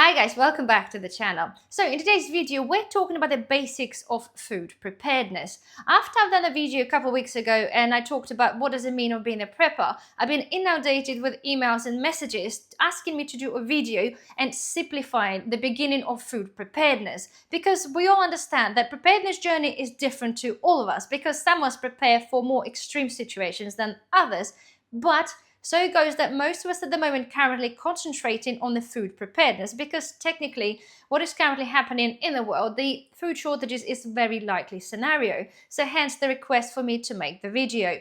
Hi guys, welcome back to the channel. So in today's video, we're talking about the basics of food preparedness. After I've done a video a couple of weeks ago and I talked about what does it mean of being a prepper, I've been inundated with emails and messages asking me to do a video and simplify the beginning of food preparedness. Because we all understand that preparedness journey is different to all of us because some of us prepare for more extreme situations than others. But so it goes that most of us at the moment currently concentrating on the food preparedness because technically what is currently happening in the world, the food shortages is a very likely scenario. So hence the request for me to make the video.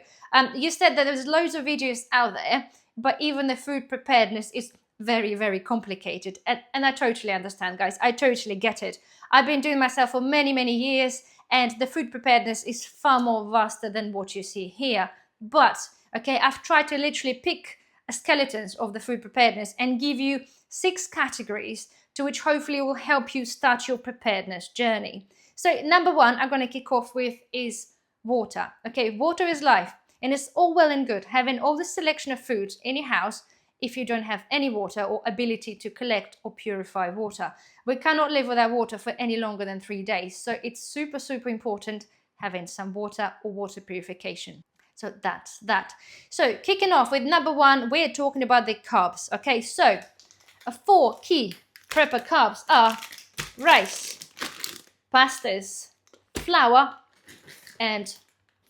You said that there's loads of videos out there, but even the food preparedness is very, very complicated. And I totally understand, guys. I totally get it. I've been doing myself for many, many years, and the food preparedness is far more vaster than what you see here. But okay, I've tried to literally pick skeletons of the food preparedness and give you 6 categories to which hopefully will help you start your preparedness journey. So number 1 I'm going to kick off with is water. Okay, water is life, and it's all well and good having all the selection of foods in your house if you don't have any water or ability to collect or purify water. We cannot live without water for any longer than 3 days, so it's super, super important having some water or water purification. So that's that. So kicking off with number 1, we're talking about the carbs. Okay, so 4 key prepper carbs are rice, pastas, flour, and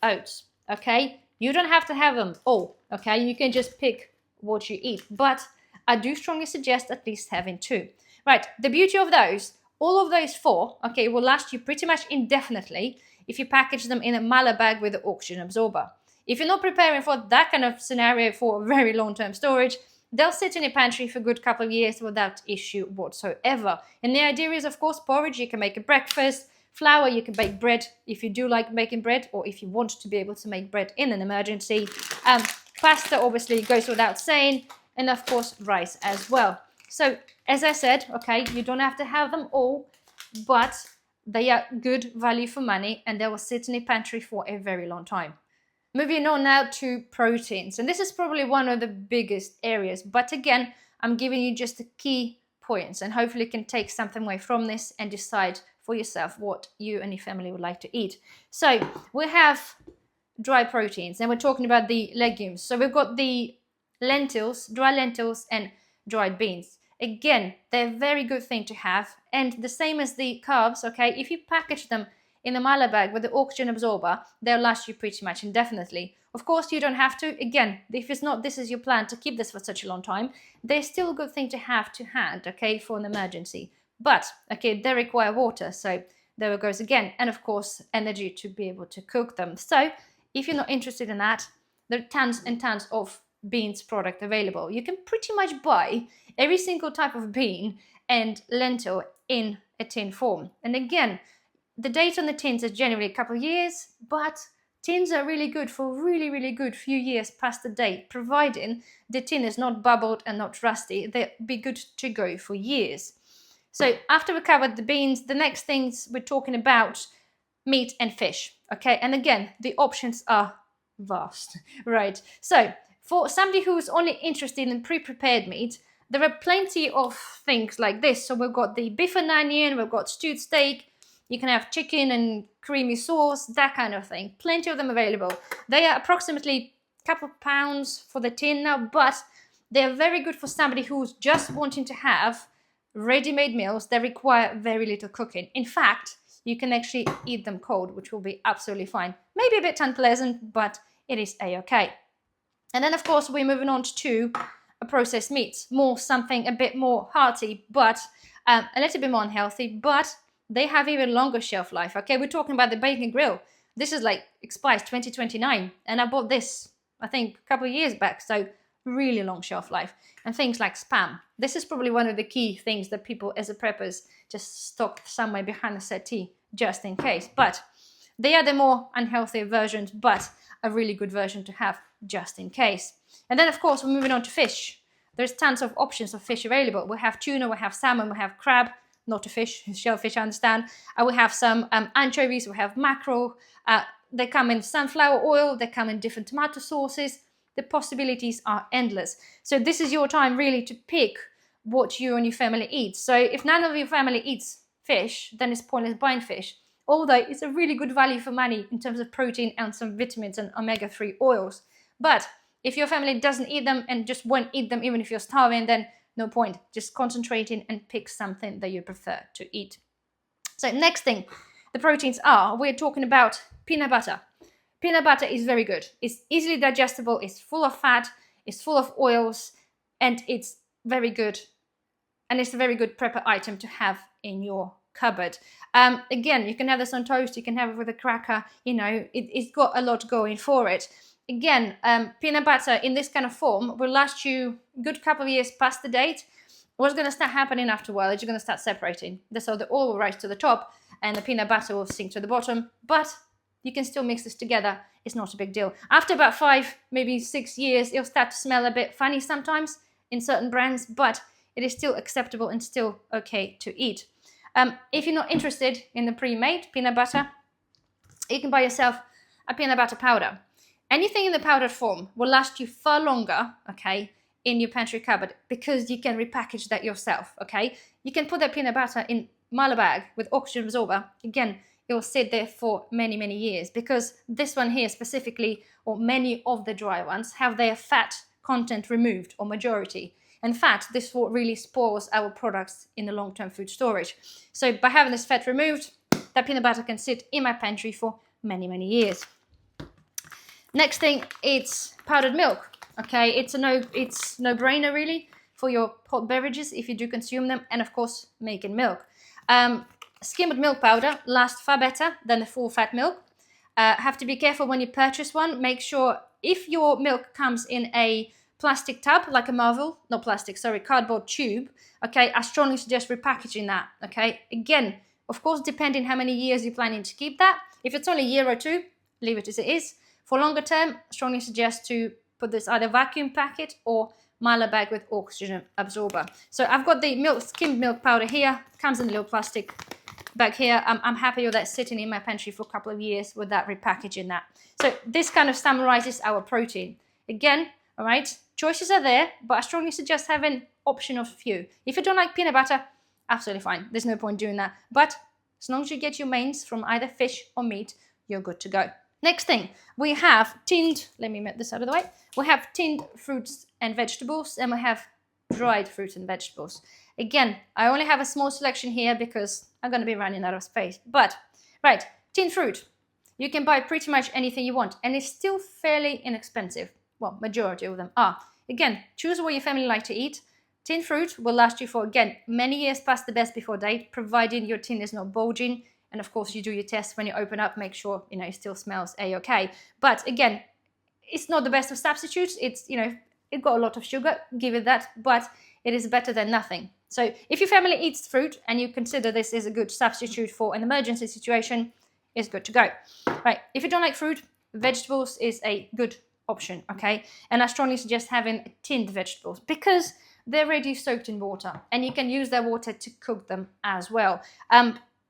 oats. Okay, you don't have to have them all. Okay, you can just pick what you eat, but I do strongly suggest at least having 2. Right, the beauty of those, all of those 4, okay, will last you pretty much indefinitely if you package them in a Mala bag with an oxygen absorber. If you're not preparing for that kind of scenario for very long-term storage, they'll sit in your pantry for a good couple of years without issue whatsoever. And the idea is, of course, porridge, you can make a breakfast, flour, you can bake bread if you do like making bread, or if you want to be able to make bread in an emergency. Pasta obviously goes without saying, and of course rice as well. So as I said, okay, you don't have to have them all, but they are good value for money and they will sit in your pantry for a very long time. Moving on now to proteins, and this is probably one of the biggest areas, but again, I'm giving you just the key points and hopefully you can take something away from this and decide for yourself what you and your family would like to eat. So we have dry proteins and we're talking about the legumes. So we've got the lentils, dry lentils and dried beans. Again, they're a very good thing to have, and the same as the carbs, okay, if you package them in a Mala bag with the oxygen absorber, they'll last you pretty much indefinitely. Of course, you don't have to. Again, if it's not this is your plan to keep this for such a long time, they're still a good thing to have to hand, okay, for an emergency. But, okay, they require water, so there it goes again. And of course, energy to be able to cook them. So, if you're not interested in that, there are tons and tons of beans product available. You can pretty much buy every single type of bean and lentil in a tin form. And again, the date on the tins is generally a couple of years, but tins are really good for really good few years past the date, providing the tin is not bubbled and not rusty. They'll be good to go for years. So after we covered the beans, the next things we're talking about meat and fish. Okay, and again, the options are vast, right? So for somebody who's only interested in pre-prepared meat, there are plenty of things like this. So we've got the beef and onion, we've got stewed steak. You can have chicken and creamy sauce, that kind of thing. Plenty of them available. They are approximately a couple of pounds for the tin now, but they're very good for somebody who's just wanting to have ready-made meals that require very little cooking. In fact, you can actually eat them cold, which will be absolutely fine. Maybe a bit unpleasant, but it is a-okay. And then, of course, we're moving on to processed meats. Something a bit more hearty, but a little bit more unhealthy, but they have even longer shelf life. Okay, we're talking about the bacon grill. This is like expires 2029, and I bought this, I think, a couple of years back, so really long shelf life. And things like Spam. This is probably one of the key things that people as a preppers just stock somewhere behind the settee just in case. But they are the more unhealthy versions, but a really good version to have just in case. And then, of course, we're moving on to fish. There's tons of options of fish available. We have tuna, we have salmon, we have crab. Not a fish, shellfish, I understand. We have some anchovies, we have mackerel. They come in sunflower oil, they come in different tomato sauces. The possibilities are endless. So this is your time really to pick what you and your family eat. So if none of your family eats fish, then it's pointless buying fish. Although it's a really good value for money in terms of protein and some vitamins and omega-3 oils. But if your family doesn't eat them and just won't eat them even if you're starving, then no point. Just concentrating and pick something that you prefer to eat. So next thing, the proteins are, we're talking about peanut butter. Peanut butter is very good. It's easily digestible, it's full of fat, it's full of oils, and it's very good. And it's a very good prepper item to have in your cupboard. Again, you can have this on toast, you can have it with a cracker, it's got a lot going for it. Again, peanut butter in this kind of form will last you a good couple of years past the date. What's going to start happening after a while is you're going to start separating. So the oil will rise to the top and the peanut butter will sink to the bottom, but you can still mix this together. It's not a big deal. After about 5, maybe 6 years, it'll start to smell a bit funny sometimes in certain brands, but it is still acceptable and still okay to eat. If you're not interested in the pre-made peanut butter, you can buy yourself a peanut butter powder. Anything in the powdered form will last you far longer, okay, in your pantry cupboard because you can repackage that yourself, okay? You can put that peanut butter in Milo bag with oxygen absorber. Again, it will sit there for many, many years because this one here specifically, or many of the dry ones, have their fat content removed, or majority. In fact, this is what really spoils our products in the long-term food storage. So by having this fat removed, that peanut butter can sit in my pantry for many, many years. Next thing, it's powdered milk. Okay, it's no-brainer really for your hot beverages if you do consume them, and of course, making milk. Skimmed milk powder lasts far better than the full-fat milk. Have to be careful when you purchase one. Make sure if your milk comes in a plastic tub, like a Marvel, not plastic, sorry, cardboard tube, okay, I strongly suggest repackaging that, okay? Again, of course, depending how many years you're planning to keep that. If it's only a year or two, leave it as it is. For longer term, I strongly suggest to put this either vacuum packet or Milo bag with oxygen absorber. So I've got the skimmed milk powder here, comes in a little plastic bag here. I'm happy with that sitting in my pantry for a couple of years without repackaging that. So this kind of summarizes our protein. Again, all right, choices are there, but I strongly suggest having option of few. If you don't like peanut butter, absolutely fine. There's no point doing that. But as long as you get your mains from either fish or meat, you're good to go. Next thing, we have tinned, let me get this out of the way. We have tinned fruits and vegetables, and we have dried fruits and vegetables. Again, I only have a small selection here because I'm going to be running out of space. But, right, tinned fruit. You can buy pretty much anything you want, and it's still fairly inexpensive. Well, majority of them are. Again, choose what your family like to eat. Tinned fruit will last you for, again, many years past the best before date, providing your tin is not bulging. And of course, you do your test when you open up, make sure, it still smells A-okay. But again, it's not the best of substitutes. It's, it got a lot of sugar, give it that, but it is better than nothing. So if your family eats fruit and you consider this is a good substitute for an emergency situation, it's good to go. Right, if you don't like fruit, vegetables is a good option, okay? And I strongly suggest having tinned vegetables because they're already soaked in water and you can use that water to cook them as well.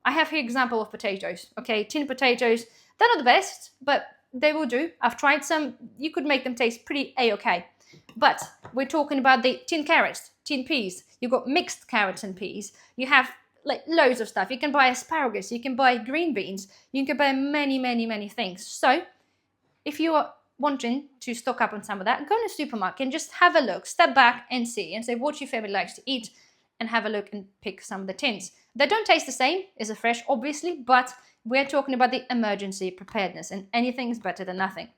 I have here example of potatoes, okay? Tinned potatoes, they're not the best, but they will do. I've tried some. You could make them taste pretty A-okay. But we're talking about the tinned carrots, tinned peas. You've got mixed carrots and peas. You have like loads of stuff. You can buy asparagus. You can buy green beans. You can buy many, many, many things. So if you are wanting to stock up on some of that, go in the supermarket and just have a look, step back and see and say what your family likes to eat and have a look and pick some of the tins. They don't taste the same as a fresh, obviously, but we're talking about the emergency preparedness and anything is better than nothing.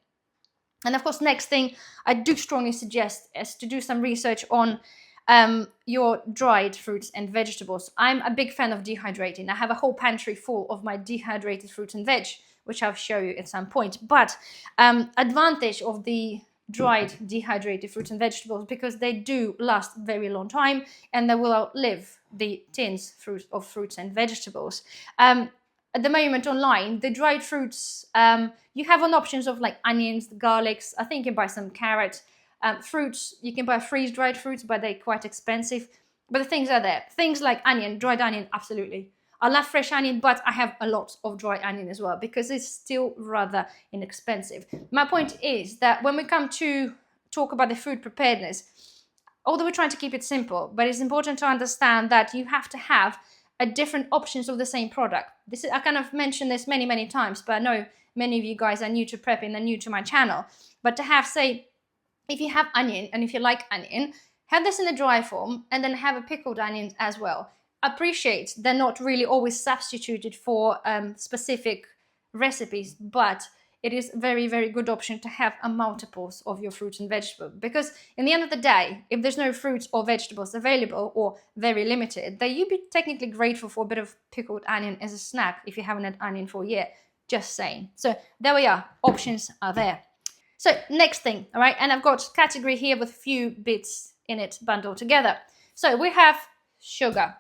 And of course, next thing I do strongly suggest is to do some research on your dried fruits and vegetables. I'm a big fan of dehydrating. I have a whole pantry full of my dehydrated fruits and veg, which I'll show you at some point. But advantage of the dried dehydrated fruits and vegetables because they do last very long time and they will outlive the tins of fruits and vegetables. At the moment online, the dried fruits, you have on options of like onions, garlics. I think you can buy some carrot. Fruits, you can buy freeze-dried fruits, but they're quite expensive. But the things are there. Things like onion, dried onion, absolutely. I love fresh onion, but I have a lot of dry onion as well because it's still rather inexpensive. My point is that when we come to talk about the food preparedness, although we're trying to keep it simple, but it's important to understand that you have to have a different options of the same product. This is, I kind of mentioned this many times, but I know many of you guys are new to prepping and new to my channel. But to have, say, if you have onion and if you like onion, have this in the dry form and then have a pickled onion as well. Appreciate they're not really always substituted for specific recipes, but it is very good option to have a multiples of your fruits and vegetables, because in the end of the day, if there's no fruits or vegetables available or very limited, then you'd be technically grateful for a bit of pickled onion as a snack if you haven't had onion for a year. Just saying. So there we are, options are there. So next thing, all right, and I've got category here with a few bits in it bundled together. So we have sugar.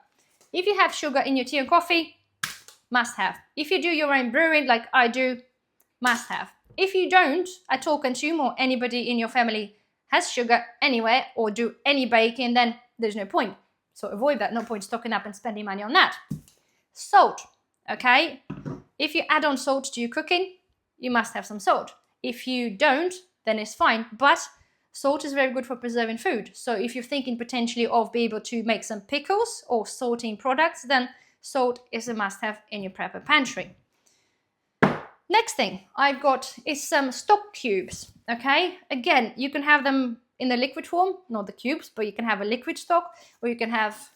If you have sugar in your tea and coffee, must have. If you do your own brewing like I do, must have. If you don't at all consume, or anybody in your family has sugar anywhere or do any baking, then there's no point. So avoid that, no point stocking up and spending money on that. Salt, okay? If you add on salt to your cooking, you must have some salt. If you don't, then it's fine, but salt is very good for preserving food. So if you're thinking potentially of being able to make some pickles or salting products, then salt is a must-have in your prepper pantry. Next thing I've got is some stock cubes, okay? Again, you can have them in the liquid form, not the cubes, but you can have a liquid stock or you can have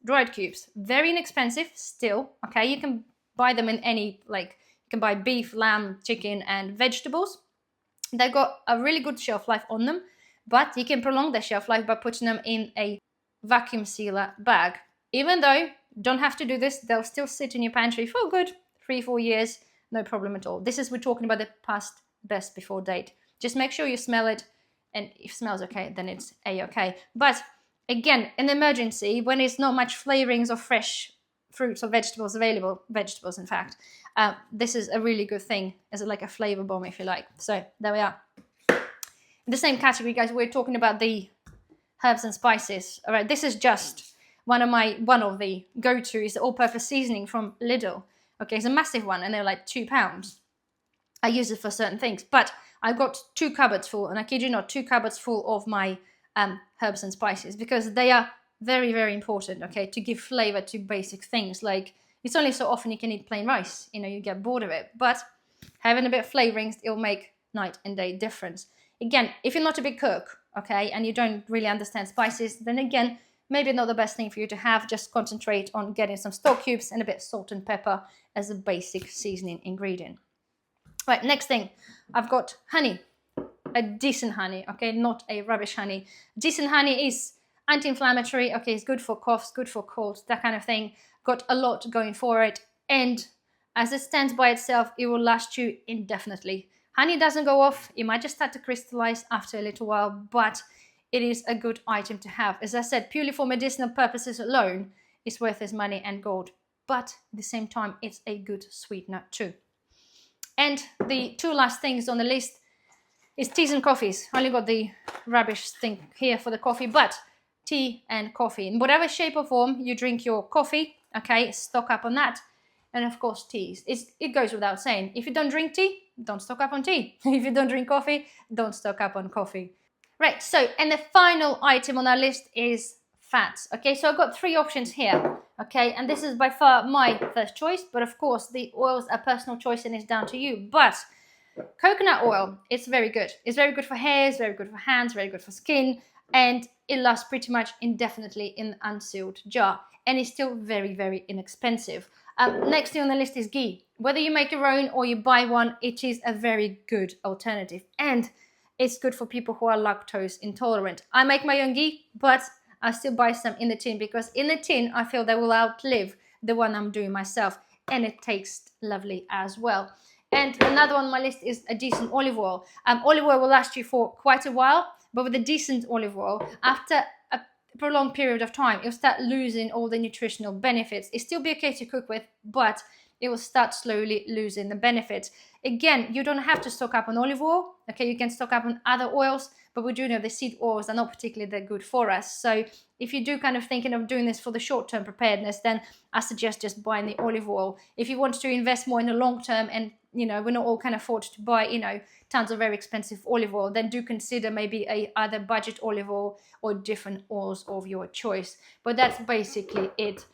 dried cubes. Very inexpensive still, okay? You can buy them in any, like, you can buy beef, lamb, chicken, and vegetables. They've got a really good shelf life on them, but you can prolong their shelf life by putting them in a vacuum sealer bag. Even though, don't have to do this, they'll still sit in your pantry for a good 3-4 years, no problem at all. This is, we're talking about the past best before date. Just make sure you smell it, and if it smells okay, then it's a-okay. But again, in emergency, when it's not much flavorings of fresh fruits or vegetables available, vegetables in fact, this is a really good thing as like a flavor bomb, if you like. So there we are. In the same category, guys, we're talking about the herbs and spices. All right, this is just one of the go-to is the all-purpose seasoning from Lidl. Okay, it's a massive one, and they're like £2. I use it for certain things, but I've got 2 cupboards full, and I kid you not, 2 cupboards full of my herbs and spices, because they are very important, okay, to give flavor to basic things. Like, it's only so often you can eat plain rice, you know, you get bored of it, but having a bit of flavorings, it'll make night and day difference. Again, if you're not a big cook, okay, and you don't really understand spices, then again, maybe not the best thing for you to have. Just concentrate on getting some stock cubes and a bit of salt and pepper as a basic seasoning ingredient. Right, next thing, I've got honey, a decent honey, okay, not a rubbish honey. Decent honey is anti-inflammatory, okay, it's good for coughs, good for colds, that kind of thing. Got a lot going for it, and as it stands by itself, it will last you indefinitely. Honey doesn't go off, it might just start to crystallize after a little while, but it is a good item to have. As I said, purely for medicinal purposes alone, it's worth its money and gold, but at the same time, it's a good sweetener too. And the 2 last things on the list is teas and coffees. I only got the rubbish thing here for the coffee, but tea and coffee. In whatever shape or form you drink your coffee, okay, stock up on that. And of course, teas. It goes without saying. If you don't drink tea, don't stock up on tea. If you don't drink coffee, don't stock up on coffee. Right, so, and the final item on our list is fats. Okay, so I've got 3 options here. Okay, and this is by far my first choice, but of course, the oils are personal choice and it's down to you. But coconut oil, it's very good. It's very good for hair, it's very good for hands, very good for skin, and it lasts pretty much indefinitely in an unsealed jar. And it's still very inexpensive. Next thing on the list is ghee. Whether you make your own or you buy one, it is a very good alternative. And it's good for people who are lactose intolerant. I make my own ghee, but I still buy some in the tin, because in the tin, I feel they will outlive the one I'm doing myself. And it tastes lovely as well. And another one on my list is a decent olive oil. Olive oil will last you for quite a while, but with a decent olive oil, after a prolonged period of time, you'll start losing all the nutritional benefits. It'll still be okay to cook with, but it will start slowly losing the benefits. Again, you don't have to stock up on olive oil. Okay, you can stock up on other oils, but we do know the seed oils are not particularly that good for us. So if you do kind of thinking of doing this for the short-term preparedness, then I suggest just buying the olive oil. If you want to invest more in the long term, and we're not all can afford to buy tons of very expensive olive oil, then do consider maybe either budget olive oil or different oils of your choice. But that's basically it.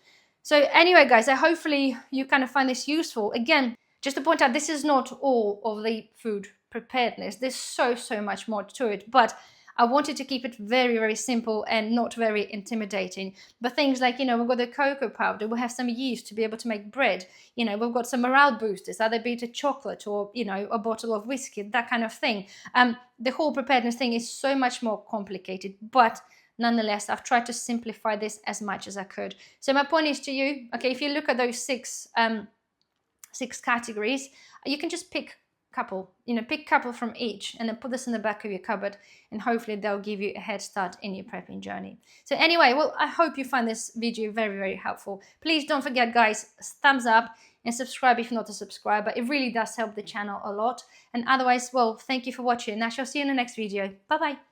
So anyway, guys, hopefully you kind of find this useful. Again, just to point out, this is not all of the food preparedness. There's so much more to it, but I wanted to keep it very, very simple and not very intimidating. But things like, we've got the cocoa powder, we have some yeast to be able to make bread, we've got some morale boosters, either be it a chocolate or, a bottle of whiskey, that kind of thing. The whole preparedness thing is so much more complicated, but nonetheless, I've tried to simplify this as much as I could. So my point is to you, okay, if you look at those six categories, you can just pick couple from each and then put this in the back of your cupboard, and hopefully they'll give you a head start in your prepping journey. So anyway, well, I hope you find this video very, very helpful. Please don't forget, guys, thumbs up and subscribe if you're not a subscriber. It really does help the channel a lot. And otherwise, well, thank you for watching. I shall see you in the next video. Bye bye.